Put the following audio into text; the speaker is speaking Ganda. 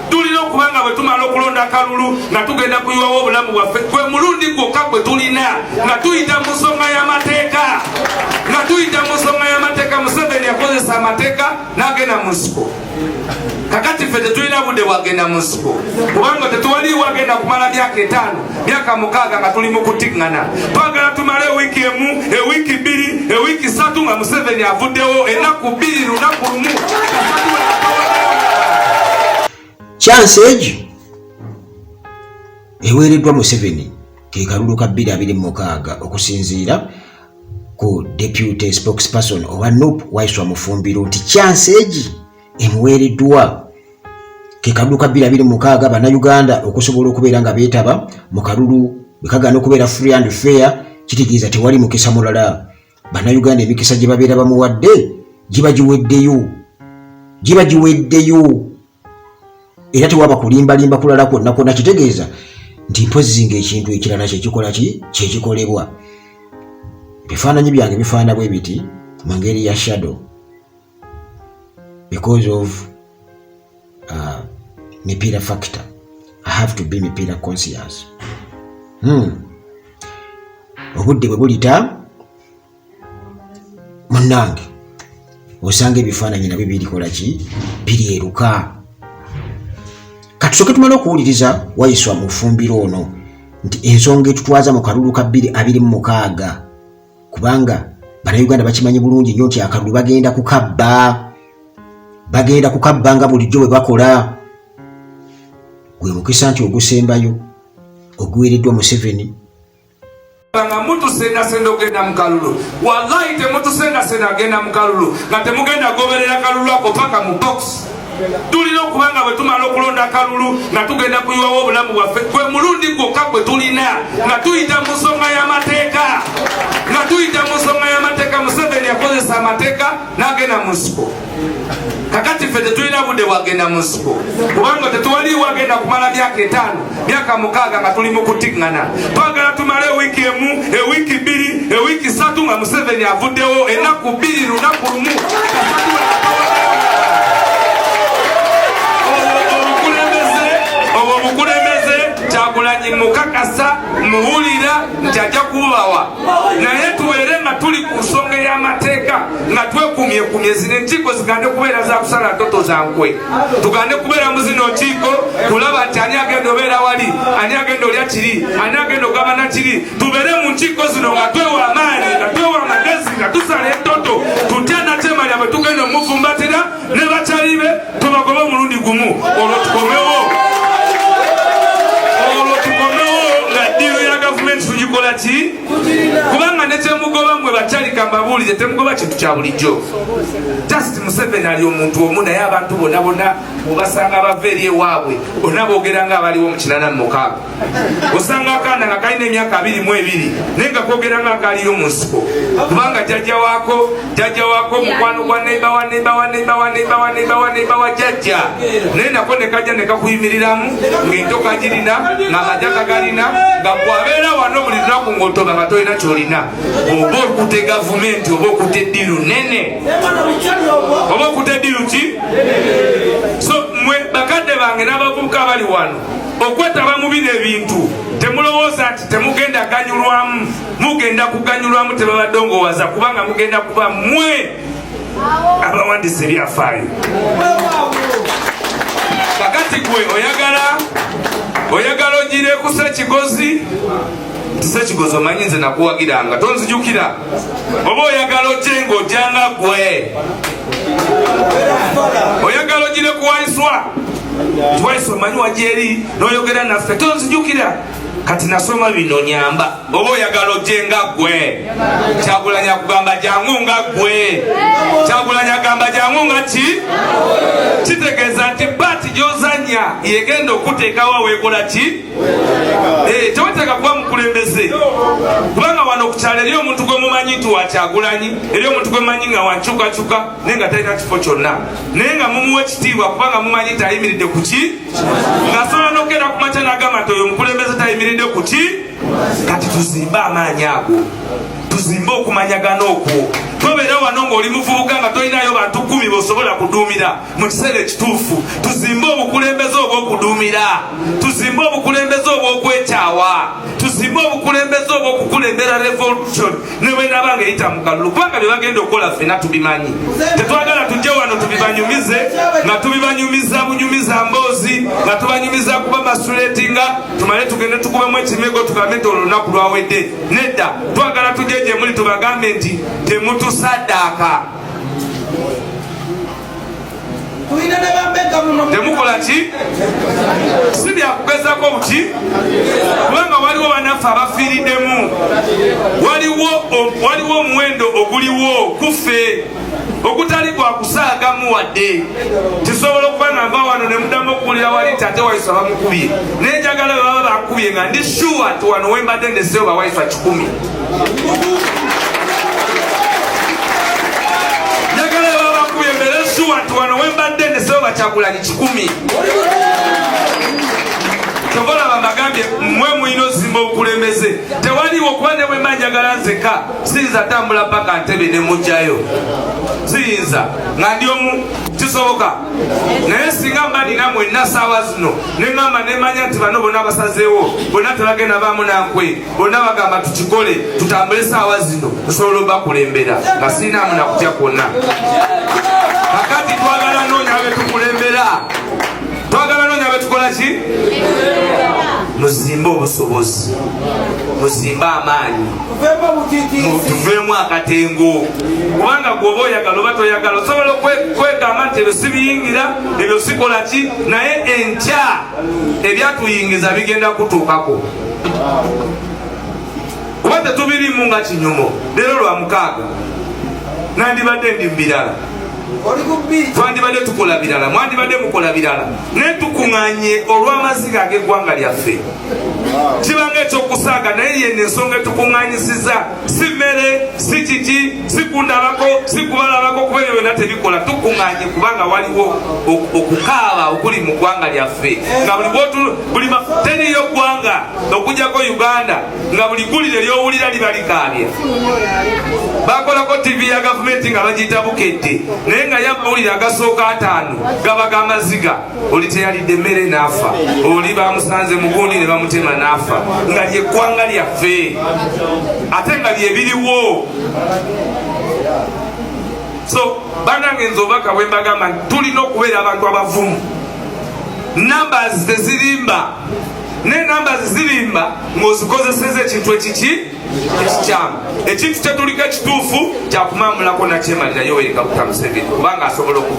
tulina okubanga bwe tumala okulonda akalulu nga tugenda kuyiwawo obulamu bwaffe gwe mulundi gwokka gwe tulina nga tuyita mu nsonga y'amateeka Museveni yakozesa amateeka n'agenda mu nsiko. Kakati ffe tetulina budde bwagenda mu nsiko kubanga tetuwaliwo agenda kumala myaka 5 myaka 6 nga tuli mu kutiŋŋana. Twagala tumale ewiki emu, ewiki 2, ewiki 3 nga Museveni avuddewo, ennaku 2 lunaku lumu. Chance egi eweereddwa Museveni ke kalulu ka 2026 okusinziira ku deputy spokesperson owa NUP Waiswa Mufumbiro nti chance egi emuweereddwa ke kalulu ka 2026 bannayuganda okusobola okubeera nga beetaba mu kalulu bekagana okubeera free and fair. Kitegeeza tewali mukisa mulala. Bannayuganda emikisa gye babeera bamuwadde giba giweddeyo era tewaba kulimbalimba kulala kwonna. Kitegeeza nti mpozi nga ekintu ekirala kyekikolebwa. Ebifaananyi byange bifaana bwe biti mu ngeri ya shadow because of Mipira factor. I have to be Mipira conscious. Obudde bwe bulita munnange osanga ebifaananyi nabyo birikola ki biryeruka. Katusooke tumala okuwuliriza Waiswa Mufumbiro ono nti ensonga etutwaza mu kalulu ka 2026 kubanga bannayuganda bakimanyi bulungi nnyo nti akalulu bagenda kukabba nga bulijjo bwe bakola. Gwe mukisa nti ogusembayo oguweereddwa Museveni. Nga mutusendasenda ogenda mu kalulu, wallahi temutusendasenda agenda mu kalulu nga temugenda goberera kalulu ako paka mu box. Tulina okubanga bwe tumala okulonda akalulu nga tugenda kuyiwawo obulamu bwaffe gwe mulundi gwokka gwe tulina nga tuyita mu nsonga y'amateeka. Museveni yakozesa amateeka n'agenda mu nsiko. Kakati ffe tetulina budde bwagenda mu nsiko kubanga tetuwaliwo agenda kumala myaka 5 myaka 6 nga tuli mu kutiŋŋana. Twagala tumale ewiki emu, ewiki 2, ewiki 3 nga Museveni avuddewo, ennaku 2 lunaku lumu. Obukulembeze Kyagulanyi mukakasa muwulira nti ajja kubawa naye tubeere nga tuli ku nsonga y'amateeka nga twekumyekumye zino enkiiko zigande kubeera za kusala ntoto za nkwe. Tugande kubeera mu zino nkiiko kulaba nti ani agenda obeera wali, ani agenda olya kiri, ani agenda ogabana kiri. Tubeere mu nkiiko zino nga twewa amaanyi, nga twewa amagezi, nga tusala entoto tutya Natemanya bwe tugenda omufumbatira ne bakyali be tubagobe omulundi gumu. Olwo tukomewo nga ddiiro ya gavumenti tugikola ki kubanga ne kyemugoba mwe bakyalika mbabuulire temugoba kintu kya bulijjo. Just Museveni ali omuntu omu naye abantu bonna obasanga bava eri ewaabwe bonna boogera nga abaliwo mu 86. Osanga akaana nga kalina emyaka 22 naye nga koogera nga akaliyo mu nsiko kubanga jjajja waako mukwano gwa neiba wa jjajja naye nako ne kajja ne kakuyimiriramu ng'entoka girina ng'amajja kagalina nga bwabeera wano buli lunaku ng'otoba nga tolina kyolina. Oba okute gavumenti oba okute eddiru nene oba okute eddiru ki. So mwe bakadde bange n'abavubuka abali wano okwetaba mu bino ebintu temulowooza nti temugenda ganyulwamu. Mugenda kuganyulwamu tebabadde ngoowaza kubanga mugenda kuba mwe abawandiisa ebyafaayo. Kakati gwe oyagala ogire ku Ssekigozi. Ssekigozi omanyi nze nakuwagiranga tonzijukira. Oba oyagala ojje ng'ojjanga gwe oyagala ogire ku Waiswa omanyi wajja eri n'oyogera naffe tonzijukira. Kati nasoma bino nyamba. Oba oyagala ojje nga gwe Kyagulanyi akugamba jangu nga gwe. Kyagulanyi agamba jangu nga ki. Kitegeeza nti bati gy'ozanya yegenda okuteekawo weekola ki. Teweteeka kuba mukulembeze kubanga wano ku kyalo eri omuntu gwe mumanyi nti wa Kyagulanyi, eri omuntu gwe mumanyi nga wankyukakyuka naye nga talina kifo kyonna naye nga mumuwa ekitiibwa kubanga mumanyi nti ayimiridde ku ki. Ng'asobola n'okugenda ku makya n'agamba nti oyo omukulembeze tayimiridde ku ki. Kati tuzimbe amaanyi ago tuzimbe okumanyagana okwo. Tobeera wano ng'oli muvubuka nga tolinayo bantu 10 bosobola kuduumira mu kiseera ekituufu. Tuzimbe obukulembeze obw'okuduumira, tuzimbe obukulembeze obw'okwekyawa, tuzimbe obukulembeze obw'okukulembera revolution ne bwe naaba ng'eyita mu kalulu, kubanga bye bagenda okukola ffenna tubimanyi. Tetwagala tujje wano tubibanyumize nga tubibanyumiza bunyumiza mboozi, nga tubanyumiza kuba masuletinga tumale tugende tukubemu ekimego tugambe nti olunaku lwawedde. Nedda, twagala tujje gye muli tubagambe nti temutusaddaaka. Temukola ki? Si byakugezako buki? Kubanga waliwo bannaffe abafiiriddemu, waliwo omuwendo oguliwo kuffe ogutali gwa kusaagamu wadde. Kisobola okuba nga nva wano ne muddamu okuwulira wali nti ate Waiswa bamukubye, naye njagala bwe baba bakubye nga ndi sure nti wano we mbadde ndeseewo ba Waiswa 10. Njagala bwe baba bakubye mbere sure nti wano we mbadde ndeseewo ba Kyagulanyi 10. Tobola bambagambye mmwe mulina ozimba obukulembeze. Tewaliwo okuba ne bwe mba njagala nzeka siyinza tambula paka Ntebe ne mujjayo, siyinza nga ndi omu, kisoboka. Naye singa mba nina mwenna saawa zino ne ŋŋamba ne manya nti bano bonna basazeewo, bonna tebagenda baamu nankwe, bonna bagamba tukikole tutambule saawa zino, nsobola obakulembera nga siinaamu nakutya kwonna. Kakati twagala noonya abetukulembera, twagala noonya abetukola ki? Muzimbe obusobozi, muzimbe amaanyi, tuveemu akatengo. Kubanga gwoba oyagala oba toyagala osobola okwegamba nti ebyo sibiyingira, ebyo sikola ki, naye enkya ebyatuyingiza bigenda kutuukako. Kuba tetubirimu nga kinyumo. Leero lwa 6 nandibadde ndi mu birala, twandibadde tukola birala, mwandibadde mukola birala, naye tukuŋŋaanye olw'amaziga ag'eggwanga lyaffe. Kibanga ekyokusaaga naye yenna ensonga etukuŋŋaanyisiza si mmere, si kiki, si kundabako, si kubalabako, kuba ebyo byonna tebikola. Tukuŋŋaanye kubanga waliwo okukaaba okuli mu ggwanga lyaffe, nga buli teriyo ggwanga okujjako Uganda nga buli ggulire ly'owulira liba likaabye. Bakolako TV ya gavumenti nga bagiyita Bukedde, naye nga y'amawulire agasooka 5 gaba g'amaziga. Oli teyalidde emmere n'afa, oli bamusanze mu gundi ne bamutema n'afa, nga ly'eggwanga lyaffe ate nga lyebiriwo. So bannange nze obubaka bwe mbagamba tulina okubeera abantu abavumu. Numbers tezirimba, ne numbers zirimba ng'ozikozeseza ekintu ekiki ekikyamu. Ekintu kye tuliko ekituufu kyakumamulako nakyemalira Yoweri Kaguta Museveni kubanga asobola